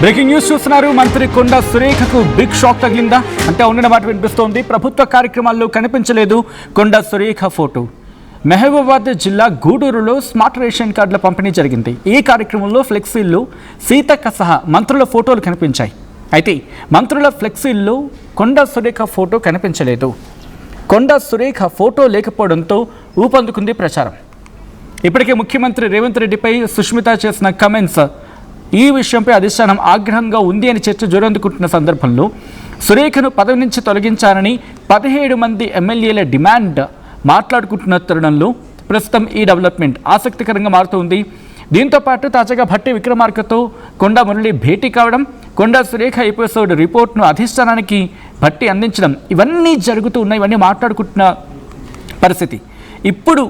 Breaking news చూస్తున్నారు. మంత్రి కొండా సురేఖకు big shock తగిలిందా అంటే ఉన్న మాట వినిపిస్తోంది. ప్రభుత్వ కార్యక్రమాల్లో కనిపించలేదు కొండా సురేఖ ఫోటో. మహబూబాబాద్ జిల్లా గూడూరులో స్మార్ట్ రేషన్ కార్డుల పంపిణీ జరిగింది. ఈ కార్యక్రమంలో ఫ్లెక్సీల్లో సీతక్క సహా మంత్రుల ఫోటోలు కనిపించాయి. అయితే మంత్రుల ఫ్లెక్సీల్లో కొండా సురేఖ ఫోటో కనిపించలేదు. కొండా సురేఖ ఫోటో లేకపోవడంతో ఊపందుకుంది ప్రచారం. ఇప్పటికే ముఖ్యమంత్రి రేవంత్ రెడ్డిపై సుష్మిత చేసిన కమెంట్స్ ఈ విషయంపై అధిష్టానం ఆగ్రహంగా ఉంది అని చర్చ జోరందుకుంటున్న సందర్భంలో సురేఖను పదవి నుంచి తొలగించాలని 17 మంది ఎమ్మెల్యేల డిమాండ్ మాట్లాడుకుంటున్న తరుణంలో ప్రస్తుతం ఈ డెవలప్మెంట్ ఆసక్తికరంగా మారుతుంది. దీంతోపాటు తాజాగా భట్టి విక్రమార్కతో కొండా మురళి భేటీ కావడం, కొండా సురేఖ ఎపిసోడ్ రిపోర్ట్ను అధిష్టానానికి భట్టి అందించడం ఇవన్నీ జరుగుతూ ఉన్నాయి. ఇవన్నీ మాట్లాడుకుంటున్న పరిస్థితి. ఇప్పుడు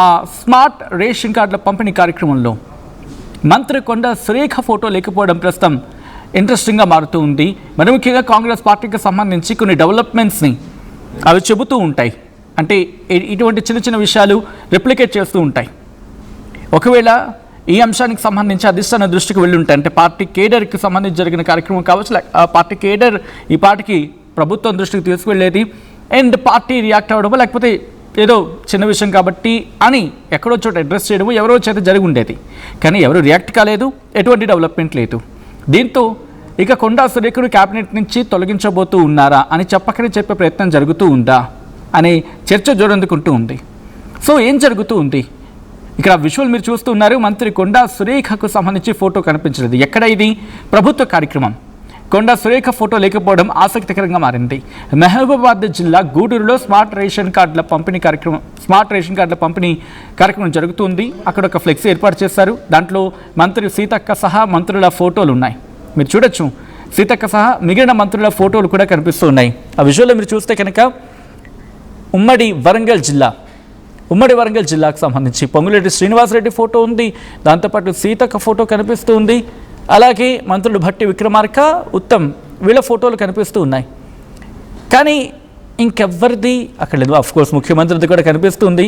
ఆ స్మార్ట్ రేషన్ కార్డుల పంపిణీ కార్యక్రమంలో మంత్రి కొండా సురేఖ ఫోటో లేకపోవడం ప్రస్తుతం ఇంట్రెస్టింగ్గా మారుతూ ఉంది. మరి ముఖ్యంగా కాంగ్రెస్ పార్టీకి సంబంధించి కొన్ని డెవలప్మెంట్స్ని అవి చెబుతూ ఉంటాయి. అంటే ఇటువంటి చిన్న చిన్న విషయాలు రెప్లికేట్ చేస్తూ ఉంటాయి. ఒకవేళ ఈ అంశానికి సంబంధించి అధిష్టాన దృష్టికి వెళ్ళి ఉంటాయి. అంటే పార్టీ కేడర్కి సంబంధించి జరిగిన కార్యక్రమం కావచ్చు, ఆ పార్టీ కేడర్ ఈ పార్టీకి ప్రభుత్వం దృష్టికి తీసుకువెళ్ళేది అండ్ పార్టీ రియాక్ట్ అవ్వడమో, లేకపోతే ఏదో చిన్న విషయం కాబట్టి అని ఎక్కడో చోట అడ్రస్ చేయడము ఎవరో చేత జరిగి ఉండేది. కానీ ఎవరు రియాక్ట్ కాలేదు, ఎటువంటి డెవలప్మెంట్ లేదు. దీంతో ఇక కొండా సురేఖను క్యాబినెట్ నుంచి తొలగించబోతూ ఉన్నారా అని చెప్పకనే చెప్పే ప్రయత్నం జరుగుతూ ఉందా అనే చర్చ జోరందుకుంటూ ఉంది. సో ఏం జరుగుతూ ఉంది ఇక్కడ విజువల్ మీరు చూస్తూ ఉన్నారు. మంత్రి కొండా సురేఖకు సంబంధించి ఫోటో కనిపించలేదు. ఎక్కడ ఇది పంప్రభుత్వ కార్యక్రమం. కొండా సురేఖ ఫోటో లేకపోవడం ఆసక్తికరంగా మారింది. మహబూబాబాద్ జిల్లా గూడూరులో స్మార్ట్ రేషన్ కార్డుల పంపిణీ కార్యక్రమం జరుగుతుంది. అక్కడ ఒక ఫ్లెక్సీ ఏర్పాటు చేశారు. దాంట్లో మంత్రి సీతక్క సహా మంత్రుల ఫోటోలు ఉన్నాయి. మీరు చూడొచ్చు, సీతక్క సహా మిగిలిన మంత్రుల ఫోటోలు కూడా కనిపిస్తూ ఉన్నాయి. ఆ విజువల్లో మీరు చూస్తే కనుక ఉమ్మడి వరంగల్ జిల్లాకు సంబంధించి పొంగులేటి శ్రీనివాసరెడ్డి ఫోటో ఉంది. దాంతోపాటు సీతక్క ఫోటో కనిపిస్తూ ఉంది. అలాగే మంత్రులు భట్టి విక్రమార్క, ఉత్తమ్ వీళ్ళ ఫోటోలు కనిపిస్తూ ఉన్నాయి. కానీ ఇంకెవ్వరిది అక్కడ లేదు. అఫ్కోర్స్ ముఖ్యమంత్రిది కూడా కనిపిస్తుంది.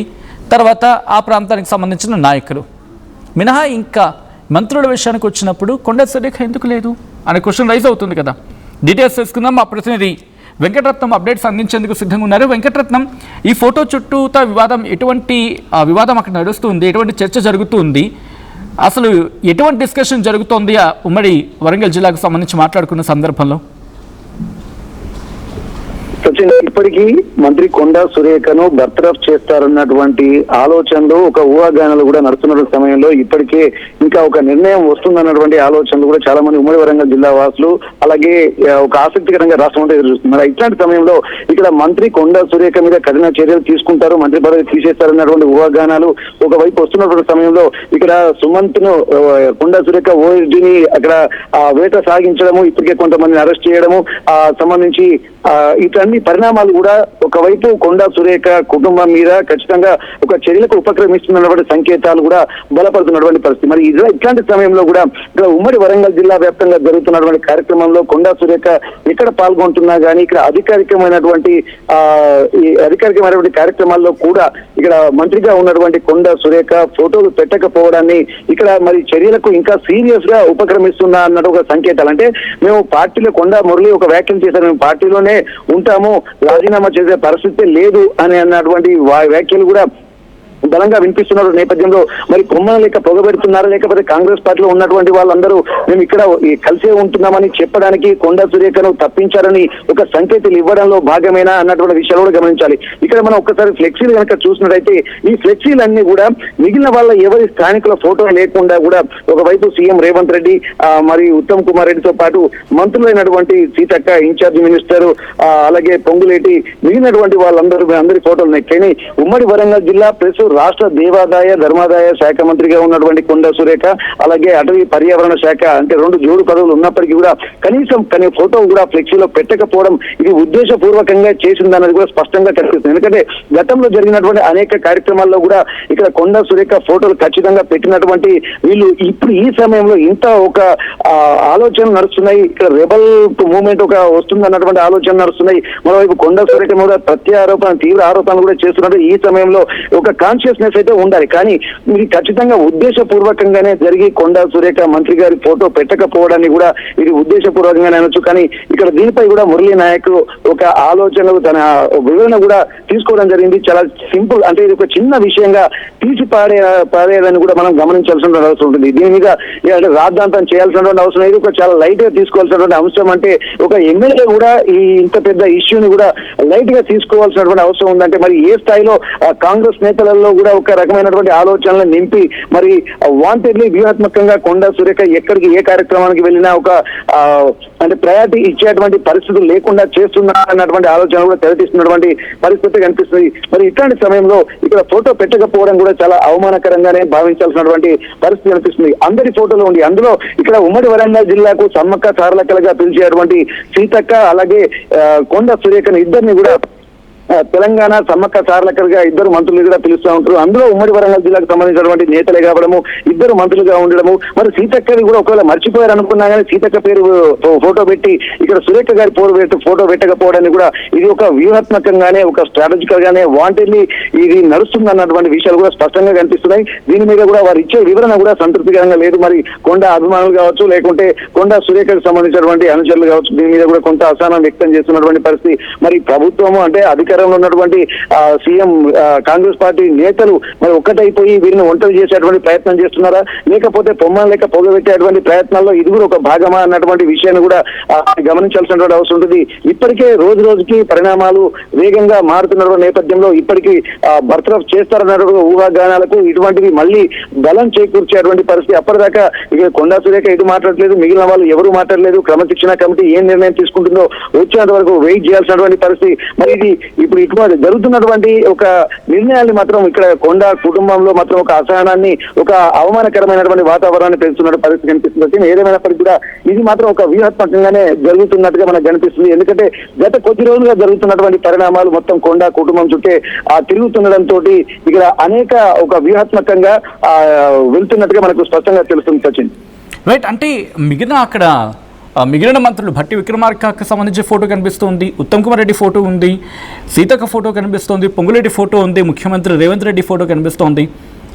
తర్వాత ఆ ప్రాంతానికి సంబంధించిన నాయకులు మినహా ఇంకా మంత్రుల విషయానికి వచ్చినప్పుడు కొండా సురేఖ ఎందుకు లేదు అనే క్వశ్చన్ రైజ్ అవుతుంది కదా. డీటెయిల్స్ తెలుసుకుందాం. మా ప్రతినిధి వెంకటరత్నం అప్డేట్స్ అందించేందుకు సిద్ధంగా ఉన్నారు. వెంకటరత్నం, ఈ ఫోటో చుట్టూతా వివాదం, ఎటువంటి వివాదం అక్కడ నడుస్తుంది, ఎటువంటి చర్చ జరుగుతుంది, అసలు ఎటువంటి డిస్కషన్ జరుగుతోంది ఉమ్మడి వరంగల్ జిల్లాకు సంబంధించి మాట్లాడుకున్న సందర్భంలో? ఇప్పటికీ మంత్రి కొండా సురేఖను బర్తరఫ్ చేస్తారన్నటువంటి ఆలోచనలు, ఒక ఊహాగానాలు కూడా నడుస్తున్న సమయంలో ఇప్పటికే ఇంకా ఒక నిర్ణయం వస్తుందన్నటువంటి ఆలోచనలు కూడా చాలా మంది ఉమ్మడి వరంగల్ జిల్లా వాసులు, అలాగే ఒక ఆసక్తికరంగా రాష్ట్రం అంతా ఎదురు చూస్తున్నారు. ఇట్లాంటి సమయంలో ఇక్కడ మంత్రి కొండా సురేఖ మీద కఠిన చర్యలు తీసుకుంటారు, మంత్రి పదవి తీసేస్తారన్నటువంటి ఊహాగానాలు ఒకవైపు వస్తున్నటువంటి సమయంలో ఇక్కడ సుమంత్ ను కొండా సురేఖ ఓఎస్డీని అక్కడ వేట సాగించడము, ఇప్పటికే కొంతమందిని అరెస్ట్ చేయడము సంబంధించి ఇటన్ని పరిణామాలు కూడా ఒకవైపు కొండా సురేఖ కుటుంబం మీద ఖచ్చితంగా ఒక చర్యలకు ఉపక్రమిస్తున్నటువంటి సంకేతాలు కూడా బలపడుతున్నటువంటి పరిస్థితి. మరి ఇట్లాంటి సమయంలో కూడా ఇక్కడ ఉమ్మడి వరంగల్ జిల్లా వ్యాప్తంగా జరుగుతున్నటువంటి కార్యక్రమంలో కొండా సురేఖ ఎక్కడ పాల్గొంటున్నా కానీ ఇక్కడ అధికారికమైనటువంటి కార్యక్రమాల్లో కూడా ఇక్కడ మంత్రిగా ఉన్నటువంటి కొండా సురేఖ ఫోటోలు పెట్టకపోవడాన్ని ఇక్కడ మరి చర్యలకు ఇంకా సీరియస్ గా ఉపక్రమిస్తున్నా అన్నట్టు ఒక సంకేతాలు. అంటే మేము పార్టీలో కొండా మురళి ఒక వ్యాఖ్యలు చేశారు, మేము పార్టీలోనే ఉంటాము, రాజీనామా చేసే పరిస్థితి లేదు అని అన్నటువంటి వ్యాఖ్యలు కూడా బలంగా వినిపిస్తున్న నేపథ్యంలో మరి కొమ్మను లేక పొగబెడుతున్నారా, లేకపోతే కాంగ్రెస్ పార్టీలో ఉన్నటువంటి వాళ్ళందరూ మేము ఇక్కడ కలిసే ఉంటున్నామని చెప్పడానికి కొండా సురేఖను తప్పించారని ఒక సంకేతాలు ఇవ్వడంలో భాగమేనా అన్నటువంటి విషయాలు కూడా గమనించాలి. ఇక్కడ మనం ఒక్కసారి ఫ్లెక్సీలు కనుక చూసినట్టయితే ఈ ఫ్లెక్సీలన్నీ కూడా మిగిలిన వాళ్ళ ఎవరి స్థానికుల ఫోటో లేకుండా కూడా ఒకవైపు సీఎం రేవంత్ రెడ్డి మరి ఉత్తమ్ కుమార్ రెడ్డితో పాటు మంత్రులైనటువంటి సీతక్క ఇన్ఛార్జ్ మినిస్టర్, అలాగే పొంగులేటి మిగిలినటువంటి అందరి ఫోటోలు ఉన్నాయి. కానీ ఉమ్మడి వరంగల్ జిల్లా ప్లస్ రాష్ట్ర దేవాదాయ ధర్మాదాయ శాఖ మంత్రిగా ఉన్నటువంటి కొండా సురేఖ, అలాగే అటవీ పర్యావరణ శాఖ, అంటే 2 జోడు పదవులు ఉన్నప్పటికీ కూడా కనీసం ఫోటో కూడా ఫ్లెక్సీలో పెట్టకపోవడం ఇది ఉద్దేశపూర్వకంగా చేసిందన్నది కూడా స్పష్టంగా కనిపిస్తుంది. ఎందుకంటే గతంలో జరిగినటువంటి అనేక కార్యక్రమాల్లో కూడా ఇక్కడ కొండా సురేఖ ఫోటోలు ఖచ్చితంగా పెట్టినటువంటి వీళ్ళు ఇప్పుడు ఈ సమయంలో ఇంత ఒక ఆలోచన నడుస్తున్నాయి. ఇక్కడ రెబల్ మూవ్మెంట్ ఒక వస్తుంది అన్నటువంటి ఆలోచన నడుస్తున్నాయి. మరోవైపు కొండా సురేఖ మీద తీవ్ర ఆరోపణలు కూడా చేస్తున్నారు. ఈ సమయంలో ఒక కాన్షియస్ కాన్షియస్నెస్ అయితే ఉండాలి. కానీ ఇది ఖచ్చితంగా ఉద్దేశపూర్వకంగానే జరిగి కొండా సురేఖ మంత్రి గారి ఫోటో పెట్టకపోవడాన్ని కూడా ఇది ఉద్దేశపూర్వకంగానే అనొచ్చు. కానీ ఇక్కడ దీనిపై కూడా మురళీ నాయక్ ఒక ఆలోచనలు తన వివరణ కూడా తీసుకోవడం జరిగింది. చాలా సింపుల్, అంటే ఇది ఒక చిన్న విషయంగా తీసి పాడేదని కూడా మనం గమనించాల్సిన అవసరం ఉంటుంది. దీని మీద రాద్ధాంతం చేయాల్సినటువంటి అవసరం ఇది ఒక చాలా లైట్ గా తీసుకోవాల్సినటువంటి అంశం. అంటే ఒక ఎమ్మెల్యే కూడా ఈ ఇంత పెద్ద ఇష్యూని కూడా లైట్ గా తీసుకోవాల్సినటువంటి అవసరం ఉందంటే మరి ఏ స్థాయిలో కాంగ్రెస్ నేతలలో కూడా ఒక రకమైనటువంటి ఆలోచనలను నింపి మరి వాంటెడ్లీ వ్యూహాత్మకంగా కొండా సురేఖ ఎక్కడికి ఏ కార్యక్రమానికి వెళ్ళినా ఒక అంటే ప్రయారిటీ ఇచ్చేటువంటి పరిస్థితులు లేకుండా చేస్తున్నారన్నటువంటి ఆలోచన కూడా తెరతీస్తున్నటువంటి పరిస్థితి కనిపిస్తుంది. మరి ఇట్లాంటి సమయంలో ఇక్కడ ఫోటో పెట్టకపోవడం కూడా చాలా అవమానకరంగానే భావించాల్సినటువంటి పరిస్థితి కనిపిస్తుంది. అందరి ఫోటోలు ఉండి అందులో ఇక్కడ ఉమ్మడి వరంగల్ జిల్లాకు సమ్మక్క సారలక్కలుగా పిలిచేటువంటి సీతక్క అలాగే కొండా సురేఖను ఇద్దరిని కూడా తెలంగాణ సమ్మక్క సారలక్కలుగా ఇద్దరు మంత్రులు కూడా పిలుస్తూ ఉంటారు. అందులో ఉమ్మడి వరంగల్ జిల్లాకు సంబంధించినటువంటి నేతలే కావడము, ఇద్దరు మంత్రులుగా ఉండడము, మరి సీతక్కని కూడా ఒకవేళ మర్చిపోయారు అనుకున్నా కానీ సీతక్క పేరు ఫోటో పెట్టి ఇక్కడ సురేఖ గారి ఫోటో పెట్టకపోవడానికి కూడా ఇది ఒక వ్యూహాత్మకంగానే ఒక స్ట్రాటజికల్ గానే వాంటెడ్లీ ఇది నడుస్తుంది అన్నటువంటి విషయాలు కూడా స్పష్టంగా కనిపిస్తున్నాయి. దీని మీద కూడా వారు ఇచ్చే వివరణ కూడా సంతృప్తికరంగా లేదు. మరి కొండా అభిమానులు కావచ్చు, లేకుంటే కొండా సురేఖకు సంబంధించినటువంటి అనుచరులు కావచ్చు, దీని మీద కూడా కొంత అసహనం వ్యక్తం చేస్తున్నటువంటి పరిస్థితి. మరి ప్రభుత్వము అంటే అధికారంలో ఉన్నటువంటి సీఎం కాంగ్రెస్ పార్టీ నేతలు మరి ఒక్కటైపోయి వీరిని ఒంటరి చేసేటువంటి ప్రయత్నం చేస్తున్నారా, లేకపోతే పొమ్మను లేక పొగబెట్టేటువంటి ప్రయత్నాల్లో ఇది కూడా ఒక భాగమా అన్నటువంటి విషయాన్ని కూడా గమనించాల్సినటువంటి అవసరం ఉంటుంది. ఇప్పటికే రోజు రోజుకి పరిణామాలు వేగంగా మారుతున్న నేపథ్యంలో ఇప్పటికీ బర్తరఫ్ చేస్తారన్నటువంటి ఊహాగానాలకు ఇటువంటివి మళ్ళీ బలం చేకూర్చేటువంటి పరిస్థితి. అప్పటిదాకా ఇక కొండా సురేఖ ఎటు మాట్లాడలేదు, మిగిలిన వాళ్ళు ఎవరు మాట్లాడలేదు. క్రమశిక్షణ కమిటీ ఏం నిర్ణయం తీసుకుంటుందో వచ్చేంత వరకు వెయిట్ చేయాల్సినటువంటి పరిస్థితి. మరి ఇది ఇప్పుడు ఇటువంటి జరుగుతున్నటువంటి ఒక నిర్ణయాన్ని మాత్రం ఇక్కడ కొండా కుటుంబంలో మాత్రం ఒక అసహనాన్ని, ఒక అవమానకరమైనటువంటి వాతావరణాన్ని పెంచుతున్న పరిస్థితి కనిపిస్తుంది. ఏదేమైనప్పటికీ కూడా ఇది మాత్రం ఒక వ్యూహాత్మకంగానే జరుగుతున్నట్టుగా మనకు కనిపిస్తుంది. ఎందుకంటే గత కొద్ది రోజులుగా జరుగుతున్నటువంటి పరిణామాలు మొత్తం కొండా కుటుంబం చుట్టే తిరుగుతుండడంతో ఇక్కడ అనేక ఒక వ్యూహాత్మకంగా వెళ్తున్నట్టుగా మనకు స్పష్టంగా తెలుస్తుంది. సచిన్ రైట్, అంటే మిగిలిన మంత్రులు భట్టి విక్రమార్కకు సంబంధించి ఫోటో కనిపిస్తుంది, ఉత్తమ్ కుమార్ రెడ్డి ఫోటో ఉంది, సీతక్క ఫోటో కనిపిస్తుంది, పొంగులేటి ఫోటో ఉంది, ముఖ్యమంత్రి రేవంత్ రెడ్డి ఫోటో కనిపిస్తోంది.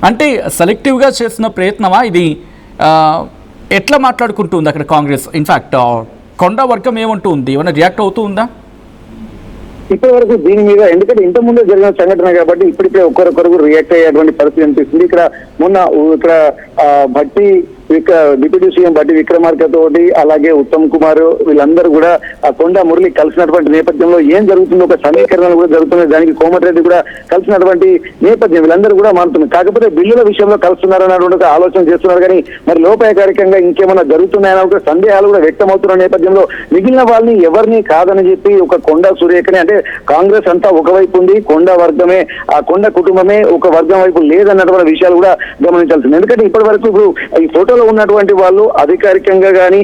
అంటే సెలెక్టివ్గా చేసిన ప్రయత్నమా ఇది? ఎట్లా మాట్లాడుకుంటుంది అక్కడ కాంగ్రెస్? ఇన్ఫాక్ట్ కొండా వర్గం ఏమంటూ ఉంది? ఏమైనా రియాక్ట్ అవుతూ ఉందా ఇప్పటి వరకు దీని మీద? ఎందుకంటే ఇంత ముందే జరిగిన సంఘటన కాబట్టి ఇప్పటికే ఒక్కరొకరు రియాక్ట్ అయ్యేటువంటి పరిస్థితి అనిపిస్తుంది. ఇక్కడ మొన్న ఇక్కడ భట్టి డిప్యూటీ సీఎం భట్టి విక్రమార్క తోటి అలాగే ఉత్తమ్ కుమార్ వీళ్ళందరూ కూడా ఆ కొండా మురళి కలిసినటువంటి నేపథ్యంలో ఏం జరుగుతుందో ఒక సమీకరణలు కూడా జరుగుతున్నాయి. దానికి కోమటిరెడ్డి కూడా కలిసినటువంటి నేపథ్యం వీళ్ళందరూ కూడా మారుతుంది. కాకపోతే బిల్లుల విషయంలో కలుస్తున్నారన్నటువంటి ఒక ఆలోచన చేస్తున్నారు. కానీ మరి లోపాయకారికంగా ఇంకేమైనా జరుగుతున్నాయన్న ఒక సందేహాలు కూడా వ్యక్తమవుతున్న నేపథ్యంలో మిగిలిన వాళ్ళని ఎవరిని కాదని చెప్పి ఒక కొండా సురేఖని, అంటే కాంగ్రెస్ అంతా ఒకవైపు ఉంది, కొండా వర్గమే ఆ కొండ కుటుంబమే ఒక వర్గం వైపు లేదన్నటువంటి విషయాలు కూడా గమనించాల్సింది. ఎందుకంటే ఇప్పటి వరకు ఇప్పుడు ఈ ఫోటోలో ఉన్నటువంటి వాళ్ళు అధికారికంగా కానీ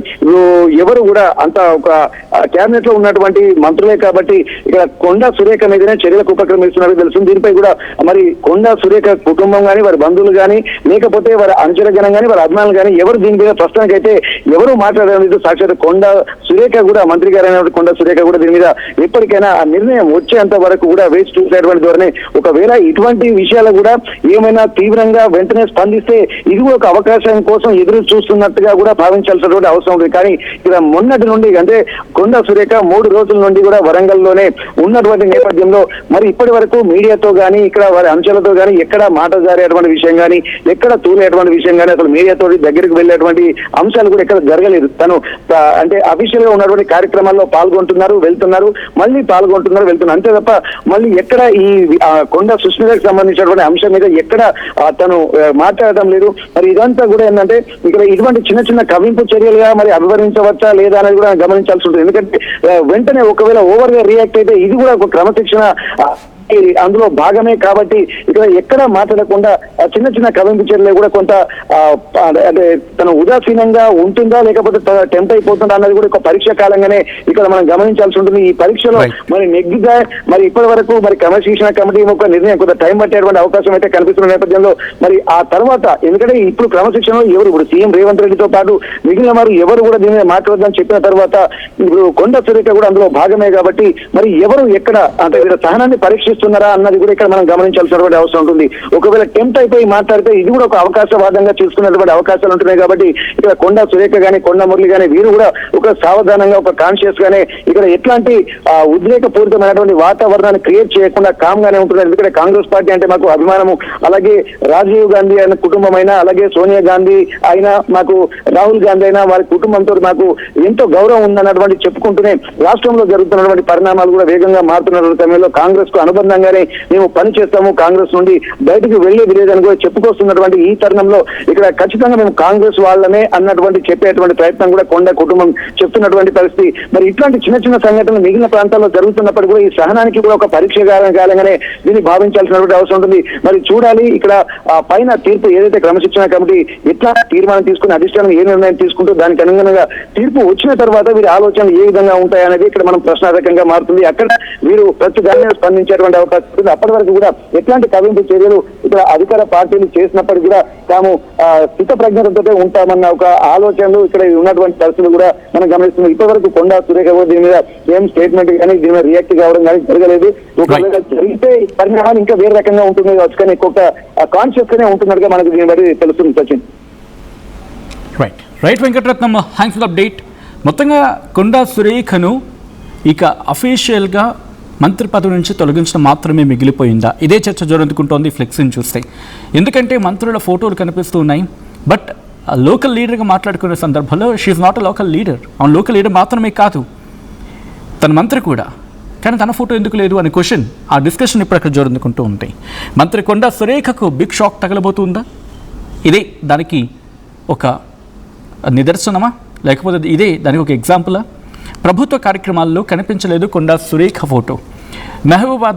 ఎవరు కూడా అంత ఒక క్యాబినెట్ లో ఉన్నటువంటి మంత్రులే కాబట్టి ఇక్కడ కొండా సురేఖ మీదనే చర్యలకు ఉపక్రమిస్తున్నట్టు తెలుస్తుంది. దీనిపై కూడా మరి కొండా సురేఖ కుటుంబం కానీ, వారి బంధువులు కానీ, లేకపోతే వారి అనుచరగణం కానీ, వారి అభిమానులు కానీ ఎవరు దీని మీద ప్రస్తుతానికైతే ఎవరు మాట్లాడలేదు. సాక్షాత్ కొండా సురేఖ కూడా, మంత్రి గారైన కొండా సురేఖ కూడా దీని మీద ఎప్పటికైనా ఆ నిర్ణయం వచ్చేంత వరకు కూడా వేచి చూసేటువంటి ధోరణి. ఒకవేళ ఇటువంటి విషయాలు కూడా ఏమైనా తీవ్రంగా వెంటనే స్పందిస్తే ఇది ఒక అవకాశం కోసం ఎదురు చూస్తున్నట్టుగా కూడా భావించాల్సినటువంటి అవసరం ఉంది. కానీ ఇక్కడ మొన్నటి నుండి అంటే కొండా సురేఖ 3 రోజుల నుండి కూడా వరంగల్లోనే ఉన్నటువంటి నేపథ్యంలో మరి ఇప్పటి వరకు మీడియాతో కానీ, ఇక్కడ వారి అంశాలతో కానీ ఎక్కడ మాట జారేటువంటి విషయం కానీ, ఎక్కడ తూలేటువంటి విషయం కానీ, అసలు మీడియాతో దగ్గరికి వెళ్ళేటువంటి అంశాలు కూడా ఎక్కడ జరగలేదు. తను అంటే అఫీషియల్ గా ఉన్నటువంటి కార్యక్రమాల్లో పాల్గొంటున్నారు, వెళ్తున్నారు, మళ్ళీ పాల్గొంటున్నారు, వెళ్తున్నారు. అంతే తప్ప మళ్ళీ ఎక్కడ ఈ కొండా సుష్మితకు సంబంధించినటువంటి అంశం మీద ఎక్కడ తను మాట్లాడటం లేదు. మరి ఇదంతా కూడా ఏంటంటే ఇక్కడ ఇటువంటి చిన్న చిన్న కవింపు చర్యలుగా మరి అభివర్ణించవచ్చా లేదా అనేది కూడా గమనించాల్సి ఉంటుంది. ఎందుకంటే వెంటనే ఒకవేళ ఓవర్ గా రియాక్ట్ అయితే ఇది కూడా ఒక క్రమశిక్షణ అందులో భాగమే కాబట్టి ఇక్కడ ఎక్కడ మాట్లాడకుండా చిన్న చిన్న కవింపు చర్యలు కూడా కొంత అంటే తన ఉదాసీనంగా ఉంటుందా లేకపోతే టెంప్ అయిపోతుందా అన్నది కూడా ఒక పరీక్ష కాలంగానే ఇక్కడ మనం గమనించాల్సి ఉంటుంది. ఈ పరీక్షలో మరి నెగ్గిగా మరి ఇప్పటి వరకు మరి క్రమశిక్షణ కమిటీ ఒక నిర్ణయం కొంత టైం పట్టేటువంటి అవకాశం అయితే కనిపిస్తున్న నేపథ్యంలో మరి ఆ తర్వాత ఎందుకంటే ఇప్పుడు క్రమశిక్షణలో ఎవరు ఇప్పుడు సీఎం రేవంత్ రెడ్డితో పాటు మిగిలిన వారు ఎవరు కూడా దీని మీద మాట్లాడదని చెప్పిన తర్వాత ఇప్పుడు కొండా సురేఖ కూడా అందులో భాగమే కాబట్టి మరి ఎవరు ఎక్కడ అంటే సహనాన్ని పరీక్షిస్తున్నారు చేస్తున్నారా అన్నది కూడా ఇక్కడ మనం గమనించాల్సినటువంటి అవసరం ఉంటుంది. ఒకవేళ టెంప్ట్ అయిపోయి మాట్లాడితే ఇది కూడా ఒక అవకాశవాదంగా చూసుకున్నటువంటి అవకాశాలు ఉంటున్నాయి. కాబట్టి ఇక్కడ కొండా సురేఖ గానీ కొండా మురళి గానీ వీరు కూడా ఒక సావధానంగా ఒక కాన్షియస్ గానే ఇక్కడ ఎట్లాంటి ఉద్రేకపూరితమైనటువంటి వాతావరణాన్ని క్రియేట్ చేయకుండా కామ్ గానే ఉంటున్నారు. ఎందుకంటే కాంగ్రెస్ పార్టీ అంటే మాకు అభిమానము, అలాగే రాజీవ్ గాంధీ అయిన కుటుంబం అయినా, అలాగే సోనియా గాంధీ అయినా, మాకు రాహుల్ గాంధీ అయినా వారి కుటుంబంతో మాకు ఎంతో గౌరవం ఉందన్నటువంటి చెప్పుకుంటూనే రాష్ట్రంలో జరుగుతున్నటువంటి పరిణామాలు కూడా వేగంగా మారుతున్నటువంటి సమయంలో కాంగ్రెస్ కు అనుబంధంగానే మేము పని చేస్తాము, కాంగ్రెస్ నుండి బయటకు వెళ్లేది లేదని కూడా చెప్పుకొస్తున్నటువంటి ఈ తరుణంలో ఇక్కడ ఖచ్చితంగా మేము కాంగ్రెస్ వాళ్ళనే అన్నటువంటి చెప్పేటువంటి ప్రయత్నం కూడా కొండ కుటుంబం చెప్తున్నటువంటి పరిస్థితి. మరి ఇట్లాంటి చిన్న చిన్న సంఘటనలు మిగిలిన ప్రాంతాల్లో జరుగుతున్నప్పటికీ కూడా ఈ సహనానికి కూడా ఒక పరీక్ష కాలంగానే దీన్ని భావించాల్సినటువంటి అవసరం ఉంటుంది. మరి చూడాలి ఇక్కడ పైన తీర్పు ఏదైతే క్రమశిక్షణ కమిటీ ఎట్లా తీర్మానం తీసుకుని అధిష్టానం ఏ నిర్ణయం తీసుకుంటూ దానికి అనుగుణంగా తీర్పు వచ్చిన తర్వాత వీరి ఆలోచనలు ఏ విధంగా ఉంటాయనేది ఇక్కడ మనం ప్రశ్నార్థకంగా మారుతుంది. అక్కడ వీరు ప్రతి దాని మీద స్పందించేటువంటి అవకాశం ఉంటుంది. అప్పటి వరకు కూడా ఎట్లాంటి కవింపు చర్యలు ఇక్కడ అధికార పార్టీలు చేసినప్పటికీ కూడా తాము స్థిత ప్రజ్ఞతతో ఉంటామన్న ఒక ఆలోచనలు ఇక్కడ ఉన్నటువంటి పరిస్థితులు కూడా మనం గమనిస్తున్నాం. ఇప్పటి వరకు కొండా సురేఖ దీని మీద ఏం స్టేట్మెంట్ కానీ దీని మీద రియాక్ట్ కావడం కానీ జరగలేదు. ఒకవేళ జరిగితే పరిణామాలు ఇంకా వేరే రకంగా ఉంటుంది కావచ్చు, కానీ ఇంకొక కాన్షియస్ గానే ఉంటున్నట్టుగా మనకు దీని బట్టి తెలుస్తుంది. Sachin. Right Venkataratnam, thanks for update. మొత్తంగా కొండా సురేఖను ఇక అఫీషియల్గా మంత్రి పదవి నుంచి తొలగించడం మాత్రమే మిగిలిపోయిందా? ఇదే చర్చ జరుగుతుంటోంది ఫ్లెక్స్ని చూస్తే. ఎందుకంటే మంత్రుల ఫోటోలు కనిపిస్తూ ఉన్నాయి. బట్ లోకల్ లీడర్గా మాట్లాడుకునే సందర్భంలో she's not a local leader. అవును, లోకల్ లీడర్ మాత్రమే కాదు, తన మంత్రి కూడా. కానీ తన ఫోటో ఎందుకు లేదు అనే క్వశ్చన్, ఆ డిస్కషన్ ఇప్పుడు అక్కడ జరుగుతుంటూ ఉంటాయి. మంత్రి కొండా సురేఖకు బిగ్ షాక్ తగలబోతుందా? ఇదే దానికి ఒక నిదర్శనమా, లేకపోతే ఇదే దానికి ఒక ఎగ్జాంపులా? ప్రభుత్వ కార్యక్రమాల్లో కనిపించలేదు కొండా సురేఖ ఫోటో. మహబూబాబాద్